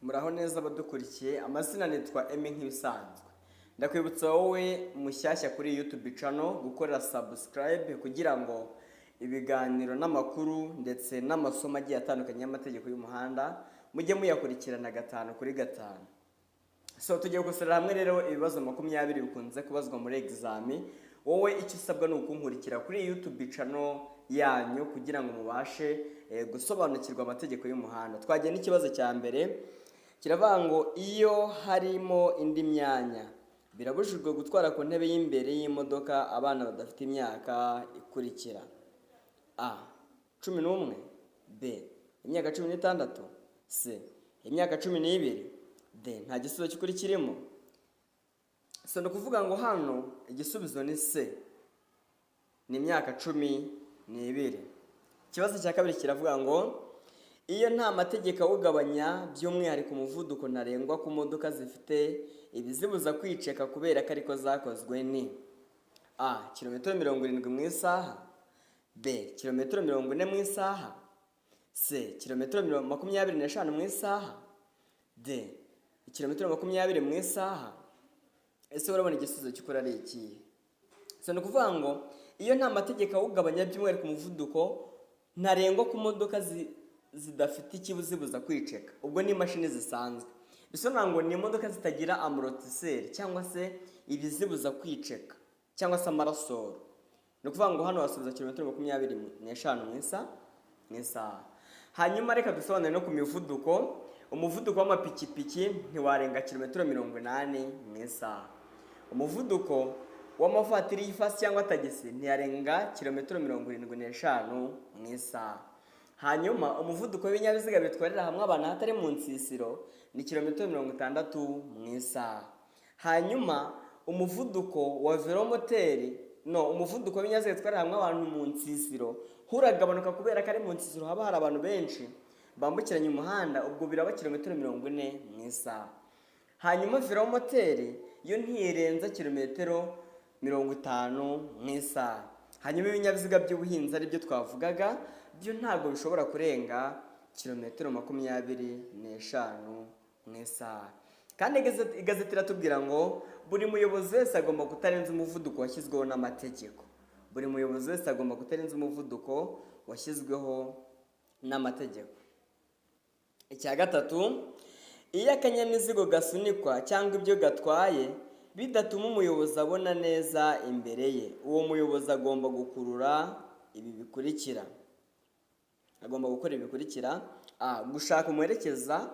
Muraho neza abadukurikiye, amazina nitwa Emi nk'ibisanzwe. Ndakwibutsa wowe mushyashya kuri YouTube channel gukorera subscribe kugira ngo ibiganiro n'amakuru ndetse n'amasomo agiye atandukanye y'amategeko y'umuhanda mujye muyakurikirana gatanu kuri gatanu. So tugiye gusura hamwe rero ibibazo 20 bikunze kubazwa muri examen. Wowe icyo usabwa ni ukunkurikira kuri YouTube channel yanyu kugira ngo mubashe gusobanukirwa amategeko y'umuhanda. Twagiye n'ikibazo cya mbere kiravuga ngo iyo harimo indi myanya birabujijwe gutwara ku ntebe y'imbere y'imodoka abana badafite imyaka ikurikira: A 11, B imyaka 16, C imyaka 12, D nta gisubizo cy'ukuri kirimo. So no kuvuga ngo hano igisubizo ni C, ni imyaka 12. Ikibazo cya kabiri kiravuga ngo iyo nta mategeko awugabanya by'umwihariko umuvuduko ntarengwa ku modoka zifite ibizibuza kwiceka kubera ko ariko zakozwe ni: A kilometero 70 mu isaha, B kilometero 40 mu isaha, C kilometero 25 mu isaha, D kilometero 20 mu isaha. Ese urabona igisubizo cy'ukuri ari iki? So no kuvuga ngo iyo nta mategeko awugabanya by'umwihariko umuvuduko ntarengwa ku modoka zidafite ikibuzibuza kwiceka, ubwo ni imashini zisanzwe. Bisobanura ngo ni imodoka zitagira amortiseur cyangwa se ibizibuza kwiceka cyangwa se amarasoro. No kuvuga ngo hano wasubiza kilometero 25 mu isaha. Hanyuma reka dusobanure no ku mivuduko. Umuvuduko w'amapikipiki ntiwarenga kilometero 80 mu isaha. Umuvuduko w'amavatiri y'ifasi cyangwa tagisi ntiyarenga kilometero 75 mu isaha. Hanyuma umuvuduko w'ibinyabiziga bitwarira hamwe abantu hatari mu nsisiro ni kilometero 60 mu isaha. Hanyuma umuvuduko wa velomoteri umuvuduko w'ibinyabiziga bitwarira hamwe abantu mu nsisiro huragabanuka kubera ko ari mu nsisiro haba hari abantu benshi bambukiranya umuhanda, ubwo biraba kilometero 40 mu isaha. Hanyuma velomoteri yo ntirenza kilometero 50 mu isaha. Hanyuma ibinyabiziga by'ubuhinzi ari byo twavugaga byo ntabwo bishobora kurenga kilometero 25 mu isaha. Kandi igazeti iratubwira ngo buri muyobozi wese agomba kutarenza umuvuduko washyizweho n'amategeko. Buri muyobozi wese agomba kutarenza umuvuduko washyizweho n'amategeko. Icya gatatu, iyo akanyamizigo gasunikwa cyangwa ibyo gatwaye bidatuma umuyobozi abona neza imbere ye, uwo muyobozi agomba gukurura ibi bikurikira. Agomba gukora ibi bikurikira: A gushaka umuherekeza,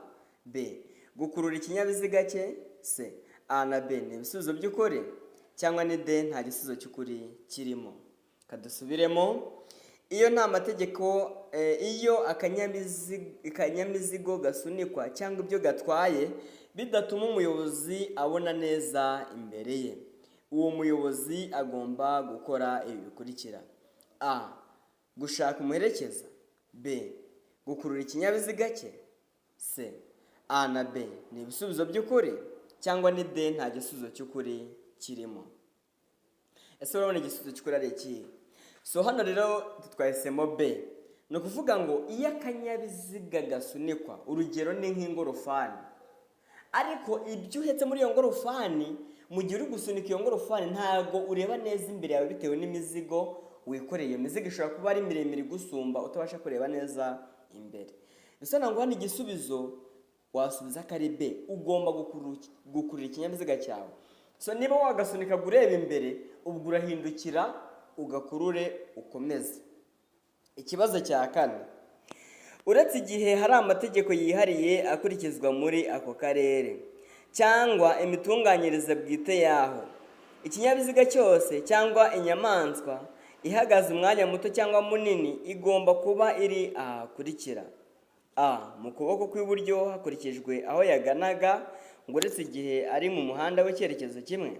B gukurura ikinyabiziga cye, C A na B ni ibisubizo by'ukuri cyangwa ni D nta gisubizo cy'ukuri kirimo. Kadusubiremo: iyo nta mategeko iyo akanyamizigo gasunikwa cyangwa ibyo gatwaye bidatuma umuyobozi abona neza imbere ye, uwo muyobozi agomba gukora ibi bikurikira: A gushaka umuherekeza, B gukurura ikinyabiziga cye, C A na B ni ibisubizo by'ukuri cyangwa ni D nta gisubizo cy'ukuri kirimo. Ese urabona igisubizo cy'ukuri ari iki? So hano rero twahisemo B. No kuvuga ngo iyo akanyabiziga gasunikwa, urugero ni nk'ingorofani, ariko ibyo uhetse muri iyo ngorofani mu gihe uri gusunika iyo ngorofani ntago ureba neza imbere yawe bitewe n'imizigo wikoreye. Imizigo ishobora kuba ari miremire gusumba utabasha kureba neza imbere. Bisobanura ngo hano igisubizo wasubiza ko ari B, ugomba gukurura ikinyabiziga cyawe. So niba wagasunika gureba imbere, ubwo urahindukira ugakurure ukomeze. Ikibazo cya kane, uretse igihe hari amategeko yihariye akurikizwa muri ako karere cyangwa imitunganyirize bwite yaho, ikinyabiziga cyose cyangwa inyamaswa ihagaze umwanya muto cyangwa munini igomba kuba iri ahakurikira: A mu kuboko kw'iburyo hakurikijwe aho yaganaga ngo uretse igihe ari mu muhanda w'icyerekezo kimwe,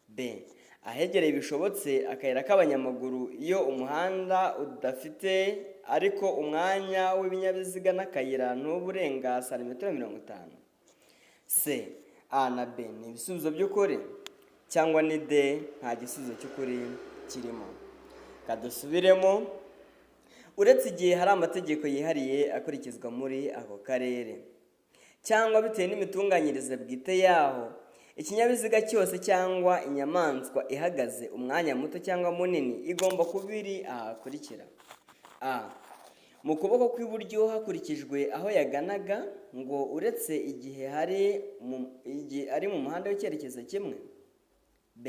B ahegereye bishobotse akayira k'abanyamaguru iyo umuhanda udafite ariko umwanya w'ibinyabiziga n'akayira ntuburenga santimetero 50, C A na B ni ibisubizo by'ukuri cyangwa ni D nta gisubizo cy'ukuri kirimo. Kadusubiremo: uretse igihe hari amategeko yihariye akurikizwa muri ako karere cyangwa bitewe n'imitunganyirize bwite yaho, ikinyabiziga cyose cyangwa inyamaswa ihagaze umwanya muto cyangwa munini igomba kuba iri aha hakurikira: a. Mu kuboko kw'iburyo hakurikijwe aho yaganaga, ngo uretse igihe ari mu muhanda w'icyerekezo kimwe. b.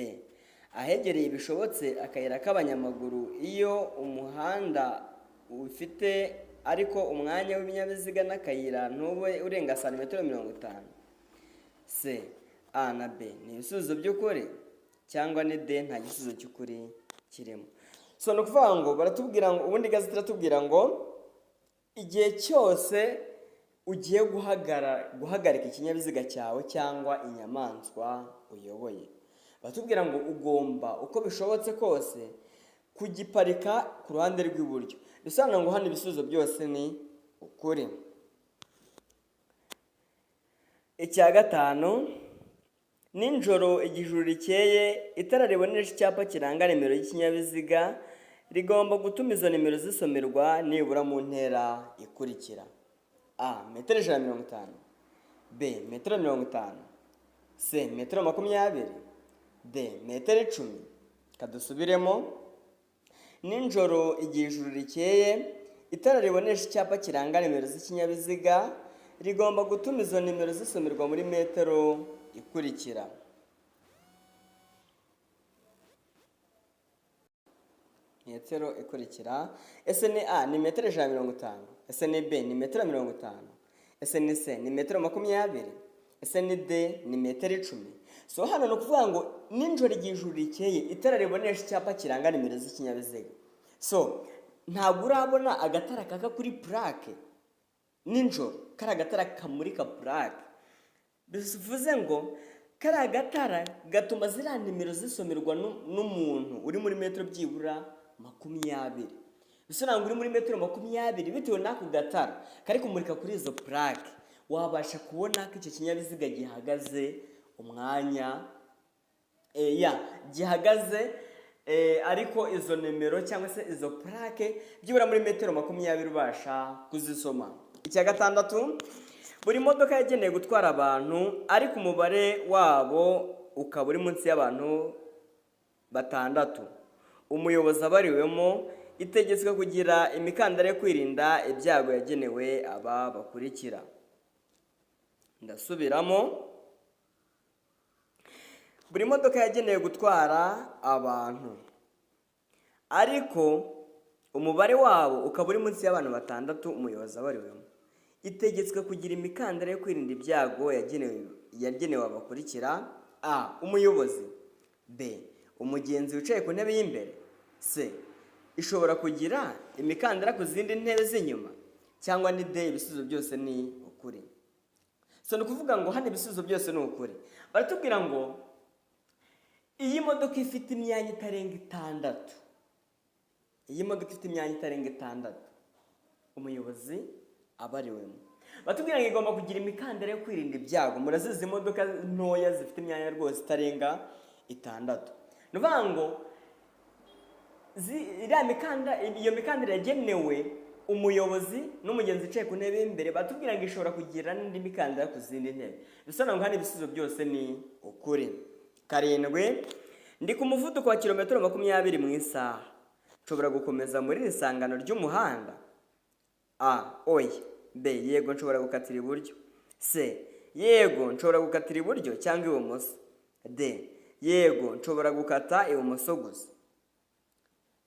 Ahegereye bishobotse akayira k'abanyamaguru iyo umuhanda ufite ariko umwanya w'ibinyabiziga n'akayira ntube urenga santimetero 50. c. A na b ni ibisubizo by'ukuri cyangwa ni d nta gisubizo cy'ukuri kirimo. So ni ukuvuga ngo baratubwira ngo, ubundi igazeti iratubwira ngo igihe cyose ugiye guhagarika ikinyabiziga cyawe cyangwa inyamaswa uyoboye, batubwira ngo ugomba uko bishobotse kose kugiparika ku ruhande rw'iburyo. Bisobanura ngo hano ibisubizo byose ni ukuri. Icya gatanu, nijoro igihe ijuru rikeye itara ribonesha icyapa kiranga nimero y'ikinyabiziga rigomba gutuma izo nimero zisomerwa nibura mu ntera ikurikira: a. metero 150, b. metero 50, c. metero 20, d. metero 10. Kadusubiremo: nijoro igihe ijuru rikeye itara ribonesha icyapa kiranga nimero z'ikinyabiziga rigomba gutuma izo nimero zisomerwa muri metero ikurikira. Metero ikurikira: ese ni a ni metero 150, ese ni b ni metero 50, ese ni c ni metero 20, ese ni d ni metero 10. So hano ni ukuvuga ngo nijoro igihe ijuru rikeye itara ribonesha icyapa kiranga nimero z'ikinyabiziga. So ntabwo urabona agatara kaka kuri plaque nijoro, kari agatara kamurika plaque. Bivuze ngo kari agatara gatuma ziriya nimero zisomerwa n'umuntu uri muri metero byibura 20. Bisobanura ngo uri muri metero 20 bitewe n'ako gatara kari kumurika kuri izo plaque, wabasha kubona ko icyo kinyabiziga gihagaze umwanya gihagaze ariko izo nimero cyangwa se izo plaque byibura muri metero 20 ubasha kuzisoma. Icya gatandatu, buri modoka yagenewe gutwara abantu ariko umubare wabo ukaba uri munsi y'abantu 6, umuyobozi abariwemo itegetswe kugira imikandara yo kwirinda ibyago yagenewe aba bakurikira. Ndasubiramo: buri modoka yagenewe gutwara abantu ariko umubare wabo ukaba uri munsi y'abantu 6, umuyobozi abariwemo itegetswe kugira imikandara yo kwirinda ibyago yagenewe abakurikira: a. umuyobozi, b. umugenzi wicaye ku ntebe y'imbere, c. ishobora kugira imikandara ku zindi ntebe z'inyuma, cyangwa ni d. ibisubizo byose ni ukuri. So ni ukuvuga ngo hano ibisubizo byose ni ukuri. Baratubwira ngo iyi modoka ifite imyanya itarenga 6, umuyobozi abariwemo. Batubwira ngo igomba kugira imikandara yo kwirinda ibyago. Murazizi imodoka ntoya zifite imyanya rwose itarenga 6. Ni ukuvuga ngo iyo mikandara yagenewe umuyobozi n'umugenzi wicaye ku ntebe y'imbere, batubwira ngo ishobora kugira n'indi mikandara ku zindi ntebe. Bisobanura ngo hano ibisubizo byose ni ukuri. 7, ndi ku muvuduko wa kilometero 20 mu isaha, nshobora gukomeza muri iri sangano ry'umuhanda: a. oya, b. yego nshobora gukatira iburyo, c. yego nshobora gukatira iburyo cyangwa ibumoso, d. yego nshobora gukata ibumoso gusa.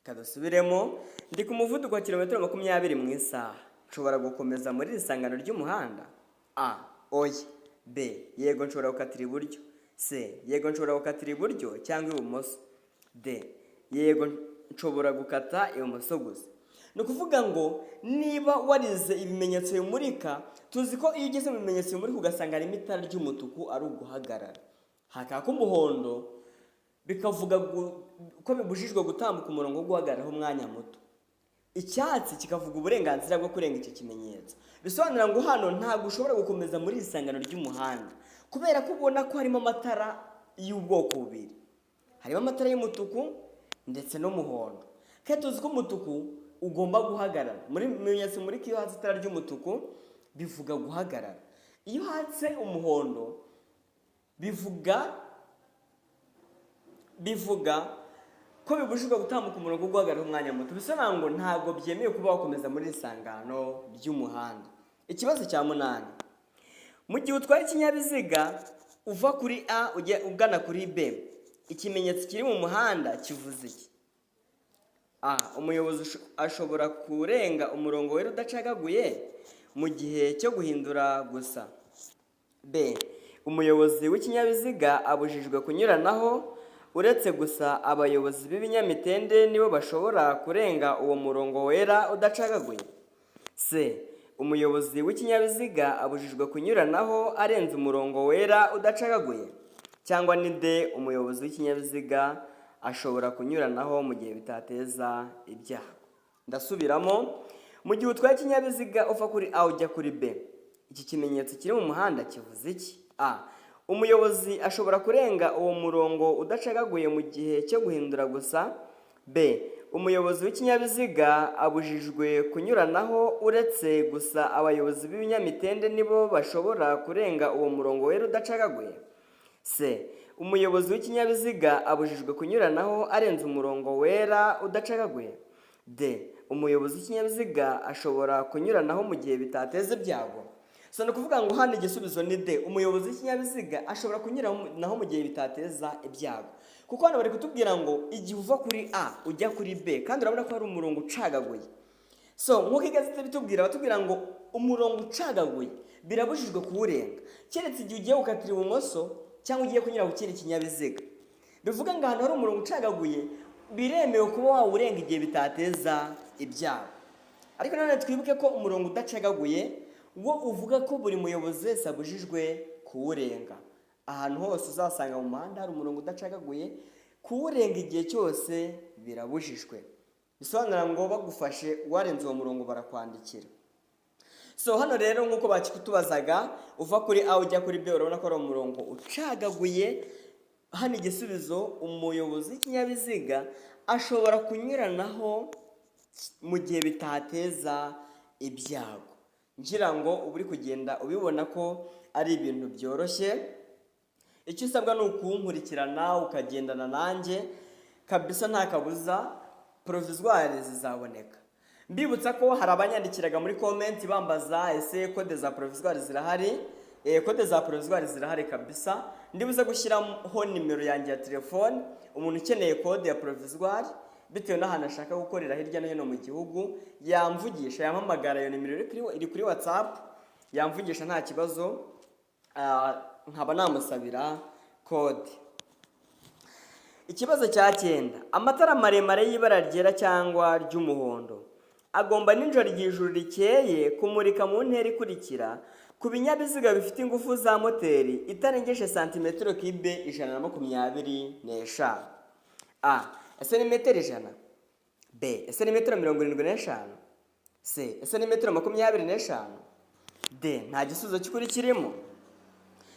Kadusubiremo: ndi ku muvuduko wa kilometero 20 mu isaha, nshobora gukomeza muri iri sangano ry'umuhanda: a. oya, b. yego nshobora gukatira iburyo, c. yego nshobora gukatira iburyo cyangwa ibumoso, d. yego nshobora gukata ibumoso gusa. Ni ukuvuga ngo niba warize ibimenyetso bimurika, tuzi ko iyo ugeze mu bimenyetso bimurika ugasanga harimo itara ry'umutuku ari uguhagarara, hakaka umuhondo bikavuga ko bibujijwe gutambuka umurongo wo guhagararaho umwanya muto, icyatsi kikavuga uburenganzira bwo kurenga icyo kimenyetso. Bisobanura ngo hano ntabwo ushobora gukomeza muri iri sangano ry'umuhanda kubera ko ubona ko harimo amatara y'ubwoko bubiri, harimo amatara y'umutuku ndetse n'umuhondo. Kandi tuzi ko umutuku ugomba guhagarara. Muri bimenyetso muri kiyo hatsi itara ry'umutuku bivuga guhagarara. Iyo hatse umuhondo bivuga ko bibujijwe gutambuka umurongo wo guhagarara umwanya muto. Bisobanura ngo ntabwo byemewe kuba wakomeza muri isangano ry'umuhanda. Ikibazo cya 8, mu gihe utwaye ikinyabiziga uva kuri A ugana kuri B, ikimenyetso kiri mu muhanda kivuze iki? A. Umuyobozi ashobora kurenga umurongo wera udacagaguye mu gihe cyo guhindura gusa. B. Umuyobozi w'ikinyabiziga abujijwe kunyuranaho uretse gusa abayobozi b'ibinyamitende nibo bashobora kurenga uwo murongo wera udacagaguye. C. Umuyobozi w'ikinyabiziga abujijwe kunyuranaho arenze umurongo wera udacagaguye. Cyangwa ni D. Umuyobozi w'ikinyabiziga ashobora kunyuranaho mu gihe bitateza ibyago. Ndasubiramo, mu gihe utwaye ikinyabiziga uva kuri A ujya kuri B, iki kimenyetso kiri mu muhanda kivuze iki? A. Umuyobozi ashobora kurenga uwo murongo udacagaguye mu gihe cyo guhindura gusa. B. Umuyobozi w'ikinyabiziga abujijwe kunyuranaho uretse gusa abayobozi b'ibinyamitende nibo bashobora kurenga uwo murongo wera udacagaguye. C. Umuyobozi w'ikinyabiziga abujijwe kunyuranaho arenze umurongo wera udacagaguye. D. Umuyobozi w'ikinyabiziga ashobora kunyuranaho mu gihe bitateza ibyago. So ni kuvuga ngo hano igisubizo ni D. Umuyobozi w'ikinyabiziga ashobora kunyuranaho mu gihe bitateza ibyago. Kuko hano bari kutubwira ngo igihe uva kuri A ujya kuri B, kandi urabona ko hari umurongo ucagaguye. So nk'uko igazeti bitubwira, batubwira ngo umurongo ucagaguye birabujijwe kuwurenga keretse igihe ugiye gukatira ibumoso cyangwa ugiye kunyura ku kindi kinyabiziga. Bivuga ngo ahantu hari umurongo ucagaguye biremewe kuba wawurenga igihe bitateza ibyago. Ariko nanone twibuke ko umurongo udacagaguye wo uvuga ko buri muyobozi wese abujijwe kuwurenga. Ahantu hose uzasanga mu muhanda hari umurongo udacagaguye, kuwurenga igihe cyose birabujijwe. Bisobanura ngo bagufashe warenze uwo murongo barakwandikira. So hano rero nk'uko bakitubazaga, uva kuri A ujya kuri B, urabona ko ari umurongo ucagaguye. Hano igisubizo, umuyobozi w'ikinyabiziga ashobora kunyuranaho mu gihe bitateza ibyago. Ngira ngo uba uri kugenda ubibona ko ari ibintu byoroshye. Icyo usabwa ni ukunkurikirana ukagendana nanjye kabisa, nta kabuza provisoire zizaboneka. Mbibutsa ko hari abanyandikiraga muri comment bambaza ese code za provisoire zirahari. Code za provisoire zirahari kabisa. Ndibuze gushyiraho nimero yanjye ya telefone, umuntu ukeneye code ya provisoire bitewe n'ahantu ashaka gukorera hirya no hino mu gihugu yamvugisha, yampamagara. Iyo nimero iri kuri WhatsApp, yamvugisha nta kibazo, nkaba namusabira code. Ikibazo cya 9, amatara maremare y'ibara ryera cyangwa ry'umuhondo agomba nijoro ry'ijuru rikeye kumurika mu ntera ikurikira ku binyabiziga bifite ingufu za moteri itarengeje santimetero kibe 125. A. Ese ni metero 100? B. Ese ni metero 75? C. Ese ni metero 25? D. Nta gisubizo cy'ukuri kirimo.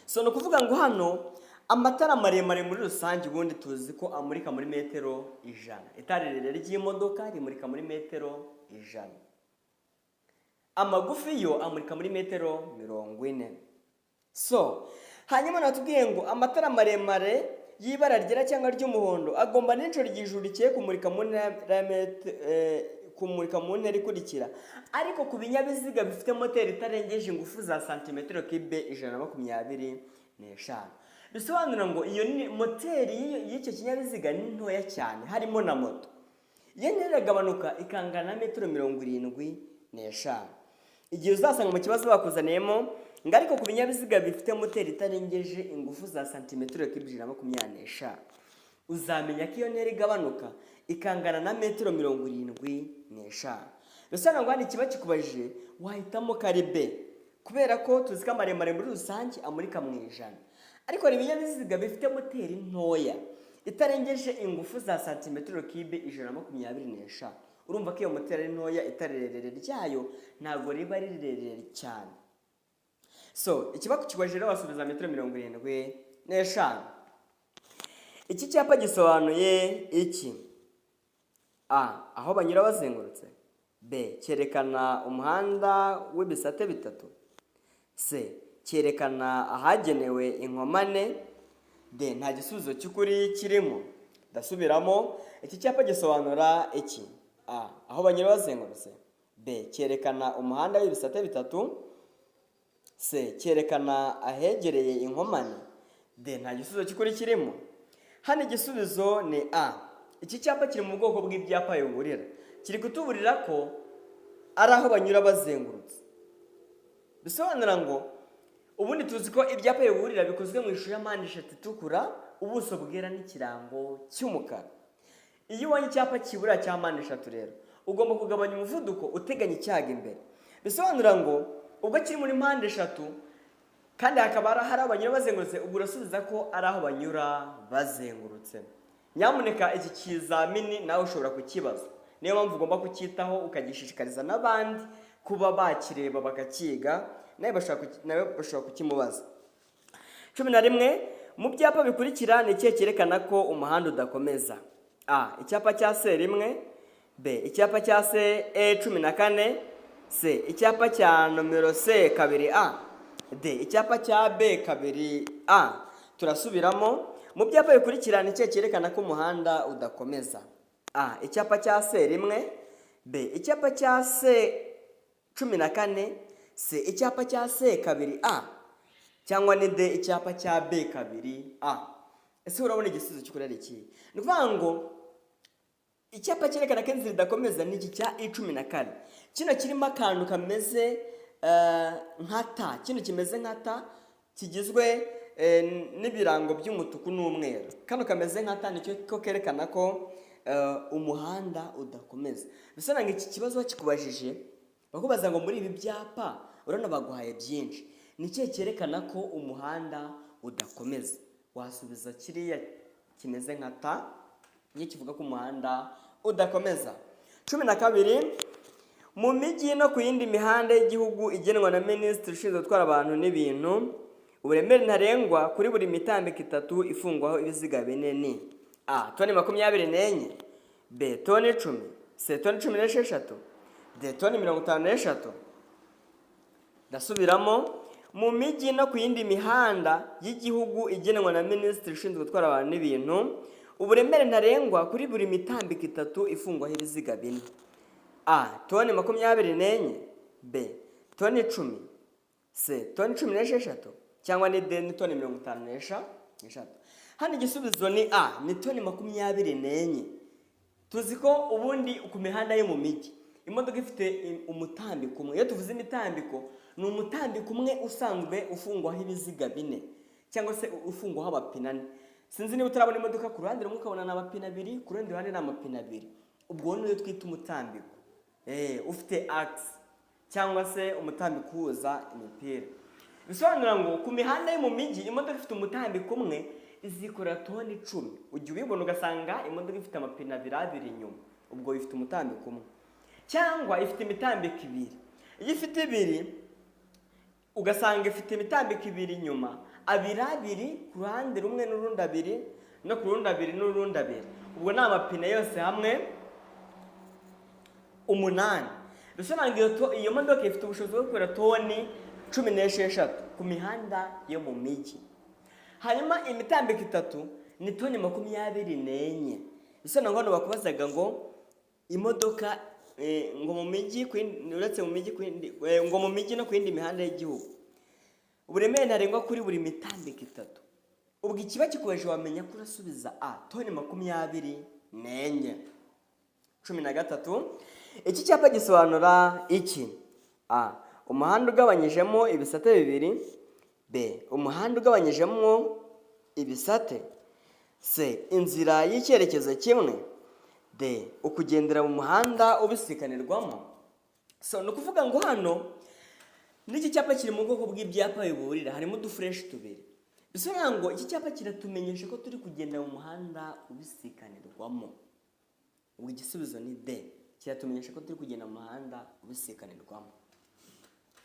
So ni ukuvuga ngo hano amatara maremare muri rusange ubundi tuzi ko amurika muri metero 100. Itara rirerire ry'imodoka rimurika muri metero 100. Amagufi yo amurika muri metero 40. So hanyuma natubwiye ngo amatara maremare y'ibara ryera cyangwa ry'umuhondo agomba nijoro ry'ijuru rikeye kumurika mu ntera ikurikira, ariko ku binyabiziga bifite moteri itarengeje ingufu za santimetero kibe 125. Bisobanura ngo iyo ni moteri y'icyo kinyabiziga ni ntoya cyane, harimo na moto. Iyo ntera iragabanuka ikangana na metero 75. Igihe uzasanga mu kibazo bakuzaniyemo ngo ariko ku binyabiziga bifite moteri itarengeje ingufu za santimetero kibe 125, uzamenya ko iyo ntera igabanuka ikangana na metero 75. Bisobanura ngo hano ikiba kikubajije wahitamo kari B, kubera ko tuzi ko amaremare muri rusange amurika mu 100. Ariko hari ibinyabiziga bifite moteri ntoya itarengeje ingufu za santimetero kibe 125. Urumva ko iyo moteri ari ntoya, itarerere ryayo ntabwo riba rirerere cyane. So ikiba kikubajije rero wasubiza metero 75. Iki cyapa gisobanuye iki? A. Aho banyura bazengurutse. B. Cyerekana umuhanda w'ibisate bitatu. C. cyerekana ahagenewe inkomane. D, nta gisubizo cy'ukuri kirimo. Ndasubiramo, iki cyapa gisobanura iki? A, aho banyura bazengurutse. B, cyerekana umuhanda w'ibisate bitatu. C, cyerekana ahegereye inkomane. D, nta gisubizo cy'ukuri kirimo. Hano igisubizo ni A. Iki cyapa kiri mu bwoko bw'ibyapa biburira, kiri kutuburira ko ari aho banyura bazengurutse. Bisobanura ngo ubundi tuzi ko ibyapa biburira bikozwe mu ishusho ya mpande eshatu itukura, ubuso bwera n'ikirango cy'umukara. Iyo ubonye icyapa kiburira cya mpande eshatu rero ugomba kugabanya umuvuduko uteganya icyaga imbere. Bisobanura ngo ubwo kiri muri mpande eshatu kandi hakaba hari aho banyura bazengurutse, ubwo urasubiza ko ari aho banyura bazengurutse. Nyamuneka iki kizamini nawe ushobora kukibaza, niyo mpamvu ugomba kucyitaho ukagishishikariza n'abandi kuba bakireba bakakiga, nawe bashobora kukimubaza. 11 mu byapa bikurikira ni ikihe cyerekana ko umuhanda udakomeza? A, icyapa cya C1. B, icyapa cya CE14. C, icyapa cya nomero C2A. D, icyapa cya B2A. Turasubiramo, mu byapa bikurikira ni ikihe cyerekana ko umuhanda udakomeza? A, icyapa cya C1. B, icyapa cya C14. C, icyapa cya C2A. Cyangwa ni D, icyapa cya B2A. Ese urabona igisubizo cy'ukuri ari iki? Ni ukuvuga ngo icyapa cyerekana ko inzira idakomeza ni iki cya E14. Kino kirimo akantu kameze nka ta, kino kimeze nka ta kigizwe n'ibirango by'umutuku n'umweru. Kano kameze nka ta nicyo ko kerekana ko umuhanda udakomeza. Bisobanura ngo iki kibazo kikubajije bakubaza ngo muri ibi byapa urabona baguhaye byinshi, ni ikihe cyerekana ko umuhanda udakomeza? Wasubiza kiriya kimeze nka ta, niyo kivuga ko umuhanda udakomeza. 12 mu mijyi no ku yindi mihanda y'igihugu igenwa na Minisitiri ushinzwe gutwara abantu n'ibintu, uburemere ntarengwa kuri buri mitambiko itatu ifungwaho ibiziga binini. A, toni 24. B, toni 10. C, toni 16. D, toni 53. Ndasubiramo, mu mijyi no ku yindi mihanda y'igihugu igenwa na Minisitiri ushinzwe gutwara abantu n'ibintu, uburemere ntarengwa kuri buri mitambiko itatu ifungwaho ibiziga bine. A, toni 24. B, toni 10. C, toni 16. Cyangwa ni D, ni toni 53. Hano igisubizo ni A, ni toni 24. Tuzi ko ubundi ku mihanda yo mu mijyi imodoka ifite umutambiko umwe. Iyo tuvuze imitambiko ni umutambiko umwe usanzwe ufungwaho ibiziga bine cyangwa se ufungwaho amapine ane. Sinzi niba utarabona imodoka ku ruhande rumwe ukabona n'amapine abiri, ku rundi ruhande n'amapine abiri. Ubwo niyo twita umutambiko. Ufite axe cyangwa se umutambiko uhuza imipira. Bisobanura ngo ku mihanda yo mu mijyi imodoka ifite umutambiko umwe izikora toni 10. Ujya ubibona ugasanga imodoka ifite amapine abiri inyuma, ubwo ifite umutambiko umwe. Cyangwa ifite imitambiko ibiri. Iyo ifite ibiri ugasanga ifite imitambiko ibiri inyuma, abiri ku ruhande rumwe n'urundi abiri, no ku rundi abiri n'urundi abiri. Ubwo ni amapine yose hamwe 8. Bisobanura ngo iyo modoka ifite ubushobozi bwo gukora toni 16 ku mihanda yo mu mijyi. Hanyuma imitambiko itatu ni toni 24. Bisobanura ngo bakubazaga ngo imodoka ngo mu mijyi uretse mu mijyi ngo mu mijyi no ku yindi mihanda y'igihugu uburemere ntarengwa kuri buri mitambiko itatu. Ubwo ikiba kikubaje wamenya ko urasubiza A, toni 24. 13 iki cyapa gisobanura iki? A, umuhanda ugabanyijemo ibisate bibiri. B, umuhanda ugabanyijemo ibisate. C, inzira y'icyerekezo kimwe. D, ukugendera mu muhanda ubisikanirwamo. So no kuvuga ngo hano n'iki cyapa kiri mu bwoko bw'ibyapa biburira, harimo udufureshi tubiri. Bisobanura ngo iki cyapa kiratumenyesha ko turi kugenda mu muhanda ubisikanirwamo. Ubwo igisubizo ni D, kiratumenyesha ko turi kugenda mu muhanda ubisikanirwamo.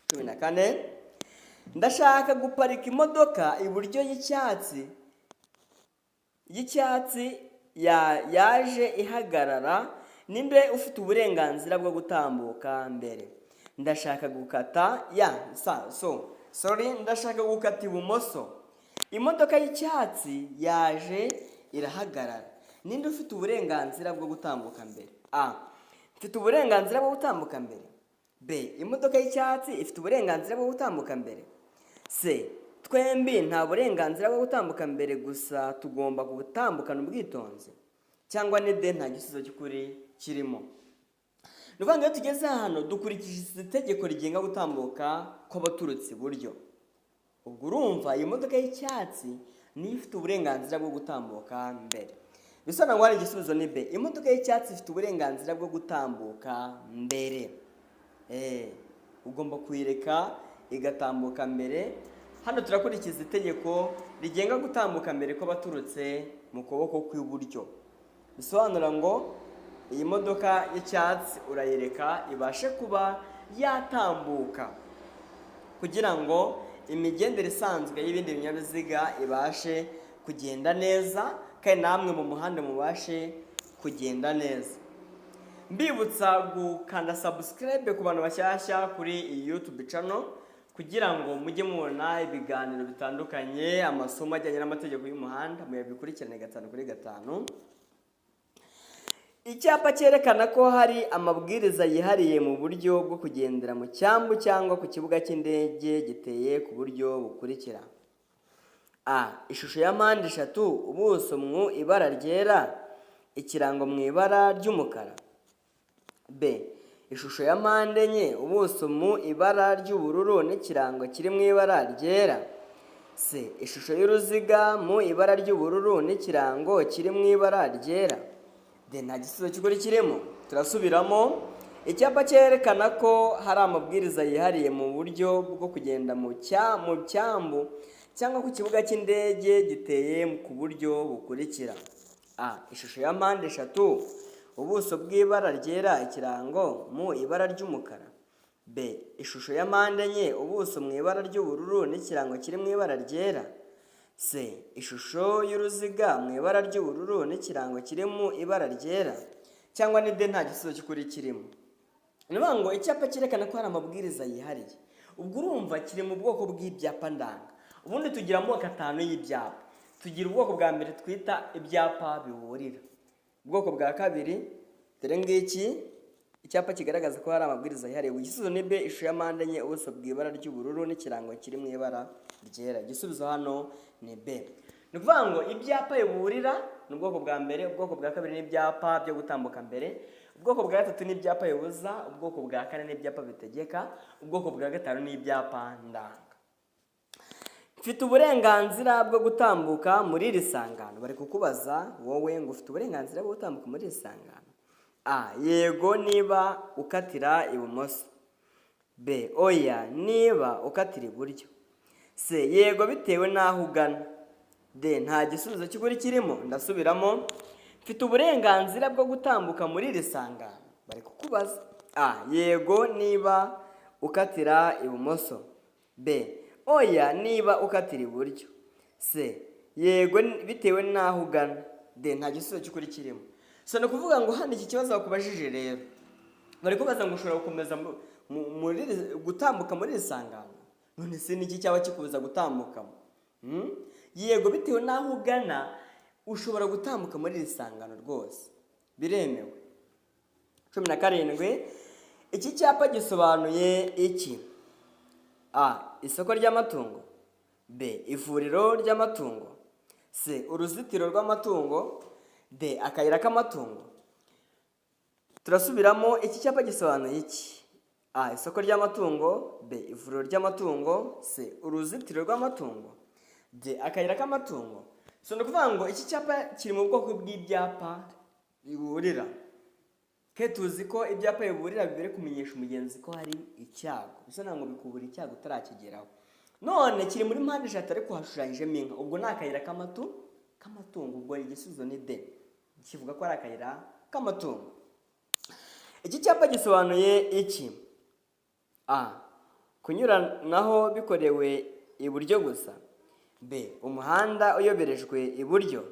14 ndashaka guparika imodoka iburyo y'icyatsi yaje ihagarara, nimbe ufite uburenganzira bwo gutambuka mbere. Ndashaka gukata ndashaka gukata ibumoso. Imodoka y'icyatsi yaje irahagarara. Ninde ufite uburenganzira bwo gutambuka mbere? A. Mfite uburenganzira bwo gutambuka mbere. B. Imodoka y'icyatsi ifite uburenganzira bwo gutambuka mbere. C. Twembi nta burenganzira bwo gutambuka mbere, gusa tugomba gutambukana ubwitonzi. Cyangwa ni D, nta gisubizo cy'ukuri kirimo. Ni ukuvuga ngo iyo tugeze hano dukurikije itegeko rigenga gutambuka kw'abaturutse iburyo. Ubwo urumva iyi modoka y'icyatsi niyo ifite uburenganzira bwo gutambuka mbere. Bisobanura ngo hari igisubizo ni B. Imodoka y'icyatsi ifite uburenganzira bwo gutambuka mbere. Ugomba kuyireka igatambuka mbere. Hano turakurikiza itegeko rigenga gutambuka mbere kw'abaturutse mu kuboko kw'iburyo. Bisobanura ngo iyi modoka y'icyatsi urayireka ibashe kuba yatambuka kugira ngo imigendere isanzwe y'ibindi binyabiziga ibashe kugenda neza, kandi namwe mu muhanda mubashe kugenda neza. Mbibutsa gukanda subscribe ku bantu bashyashya kuri iyi YouTube channel kugira ngo mujye mubona ibiganiro bitandukanye, amasomo ajyanye n'amategeko y'umuhanda muyabikurikirane 5/5. Icyapa cyerekana ko hari amabwiriza yihariye mu buryo bwo kugendera mu cyambu cyangwa ku kibuga cy'indege giteye ku buryo bukurikira. A. Ishusho ya mpande eshatu, ubuso mu ibara ryera, ikirango mu ibara ry'umukara. B. Ishusho ya mpande enye, ubuso mu ibara ry'ubururu n'ikirango kiri mu ibara ryera. C. Ishusho y'uruziga mu ibara ry'ubururu n'ikirango kiri mu ibara ryera. Nta gisubizo cy'ukuri kirimo. Turasubiramo. Icyapa cyerekana ko hari amabwiriza yihariye mu buryo bwo kugenda mu cyambu cyangwa ku kibuga cy'indege giteye ku buryo bukurikira. A. Ishusho ya mpande eshatu, ubuso bw'ibara ryera, ikirango mu ibara ry'umukara. B. Ishusho ya mpande enye, ubuso mu ibara ry'ubururu n'ikirango kiri mu ibara ryera. C. Ishusho y'uruziga mu ibara ry'ubururu n'ikirango kiri mu ibara ryera. Cyangwa ni D, nta gisubizo cy'ukuri kirimo. Ni ukuvuga ngo icyapa cyerekana ko hari amabwiriza yihariye. Ubwo urumva kiri mu bwoko bw'ibyapa ndanga. Ubundi tugira amoko 5 y'ibyapa. Tugira ubwoko bwa mbere twita ibyapa biburira. Ubwoko bwa kabiri dore ngiki, icyapa kigaragaza ko hari amabwiriza yihariye. Igisubizo ni B. Ishusho ya mpande enye, ubuso bw'ibara ry'ubururu n'ikirango kiri mu ibara ryera. Igisubizo hano ni B. Ni ukuvuga ngo ibyapa biburira ni ubwoko bwa mbere, ubwoko bwa kabiri ni ibyapa byo gutambuka mbere, ubwoko bwa gatatu ni ibyapa bibuza, ubwoko bwa kane ni ibyapa bitegeka, ubwoko bwa gatanu ni ibyapa ndanga. Mfite uburenganzira bwo gutambuka muri iri sangano. Bari kukubaza wowe ngo ufite uburenganzira bwo gutambuka muri iri sangano. A. Yego niba ukatira ibumoso. B. Oya niba ukatira iburyo. C. Yego bitewe n'aho ugana. D. Nta gisubizo cy'ukuri kirimo. Ndasubiramo. Mfite uburenganzira bwo gutambuka muri iri sangano. Bari kukubaza. A. Yego niba ukatira ibumoso. B. Oya niba ukatira iburyo. C. Yego bitewe n'aho ugana. D. Nta gisubizo cy'ukuri kirimo. Ni ukuvuga ngo hano iki kibazo bakubajije rero, bari kubaza ngo ushobora gukomeza gutambuka muri iri sangano. None se niki cyaba kikubuza gutambukamo? Yego bitewe n'aho ugana ushobora gutambuka muri iri sangano rwose, biremewe. 17. Iki cyapa gisobanuye iki? A. Isoko ry'amatungo. B. Ivuriro ry'amatungo. C. Uruzitiro rw'amatungo. D. Akayira k'amatungo. Turasubiramo. Iki cyapa gisobanuye iki? A. Isoko ry'amatungo. B. Ivuriro ry'amatungo. C. Uruzitiro rw'amatungo. D. Akayira k'amatungo. Ni ukuvuga ngo iki cyapa kiri mu bwoko bw'ibyapa biburira. Ke tuzi ko ibyapa biburira bibere kumenyesha umugenzi ko hari icyago. Bisa ngo bikubura icyago utarakigeraho. None kiri muri mpande eshatu ariko hashushanyijemo inka. Ubwo ni akayira k'amatungo. Ubwo igisubizo ni D. Kivuga ko ari akayira k'amatungo. Iki cyapa gisobanuye iki? A. Kunyuranaho bikorewe iburyo gusa. B. Umuhanda uyoberejwe iburyo.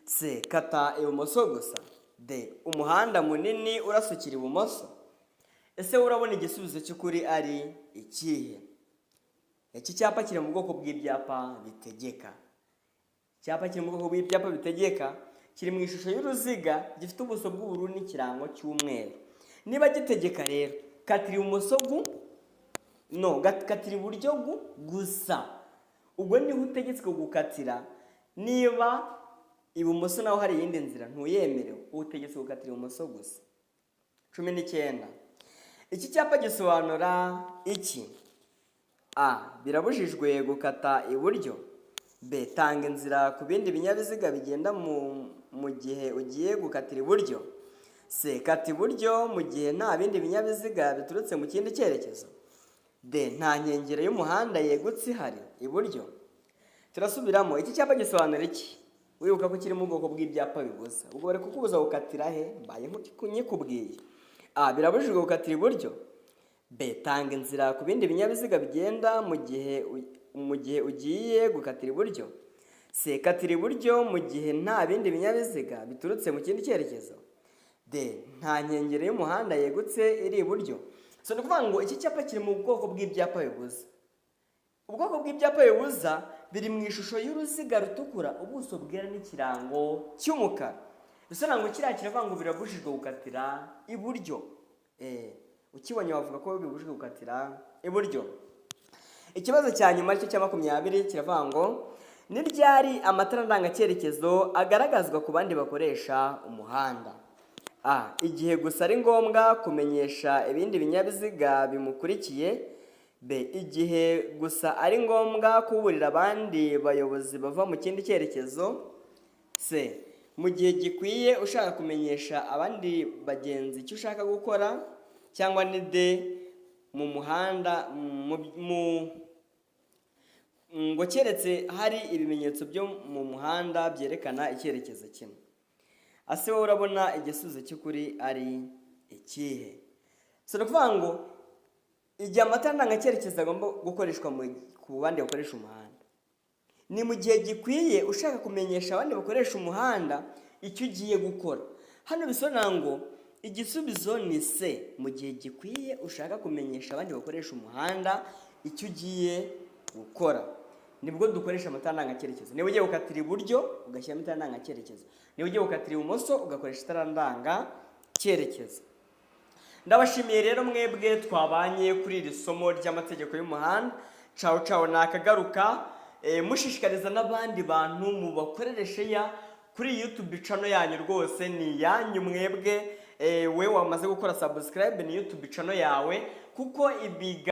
C. Kata ibumoso gusa. D. Umuhanda munini urasukira ibumoso. Ese urabona igisubizo cy'ukuri ari ikihe? Iki cyapa kiri mu bwoko bw'ibyapa bitegeka. Icyapa kiri mu bwoko bw'ibyapa bitegeka, kiri mu ishusho y'uruziga, gifite ubuso bw'ubururu n'ikirango cy'umweru. Niba gitegeka rero, katira ibumoso katira iburyo gusa. Ubwo niho utegetswe gukatira. Niba ibumoso naho hari iyindi nzira ntuyemerewe, utegetswe gukatira ibumoso gusa. 19. Iki cyapa gisobanura iki? A. Birabujijwe gukata iburyo. B. Tanga inzira ku bindi binyabiziga bigenda mu gihe ugiye gukatira iburyo. C. Kata iburyo mu gihe nta bindi binyabiziga biturutse mu kindi cyerekezo. D. Nta nkengero y'umuhanda yegutse ihari iburyo. Turasubiramo, iki cyapa gisobanura iki? Wibuka ko kiri mu bwoko bw'ibyapa bibuza. Ubwo bari kukubuza gukatira he? Mbaye nk'ikubwiye. A. Birabujijwe gukatira iburyo. B. Tanga inzira ku bindi binyabiziga bigenda mu gihe ugiye gukatira iburyo. C. Katira iburyo mu gihe nta bindi binyabiziga biturutse mu kindi cyerekezo. D. Nta nkengero y'umuhanda yegutse iri iburyo. So ni ukuvuga ngo iki cyapa kiri mu bwoko bw'ibyapa bibuza. Ubwoko bw'ibyapa bibuza biri mu ishusho y'uruziga rutukura, ubuso bwera n'ikirango cy'umukara. Bisobanura ngo kiriya kiravuga ngo birabujijwe gukatira iburyo. Ukibonye wavuga ko bibujijwe gukatira iburyo. Ikibazo cya nyuma cyo cya 20 kiravuga ngo ni ryari amatara ndangacyerekezo agaragazwa ku bandi bakoresha umuhanda? A. Igihe gusa ari ngombwa kumenyesha ibindi binyabiziga bimukurikiye. B. Igihe gusa ari ngombwa kuburira abandi bayobozi bava mu kindi cyerekezo. C. Mu gihe gikwiye ushaka kumenyesha abandi bagenzi icyo ushaka gukora. Cyangwa ni D. Mu muhanda ngo keretse hari ibimenyetso byo mu muhanda byerekana icyerekezo kimwe. Ase wowe urabona igisubizo cy'ukuri ari ikihe? So ukuvuga ngo igihe amatara ndangacyerekezo agomba gukoreshwa ku bandi bakoresha umuhanda, ni mu gihe gikwiye ushaka kumenyesha abandi bakoresha umuhanda icyo ugiye gukora. Hano bisobanura ngo igisubizo ni C. Mu gihe gikwiye ushaka kumenyesha abandi bakoresha umuhanda icyo ugiye gukora, nibwo dukoresha amatara ndangacyerekezo. Niba ugiye gukatira iburyo ugashyiramo itara ndangacyerekezo, niba ugiye gukatira ibumoso ugakoresha itara ndangacyerekezo. Ndabashimiye rero mwebwe twabanye kuri iri somo ry'amategeko y'umuhanda. Ciao nakagaruka. Mushishikariza n'abandi bantu mu bakorereshe ya kuri YouTube channel yanyu, rwose ni yanyu mwebwe. We wamaze gukora subscribe ni YouTube channel yawe, kuko ibiga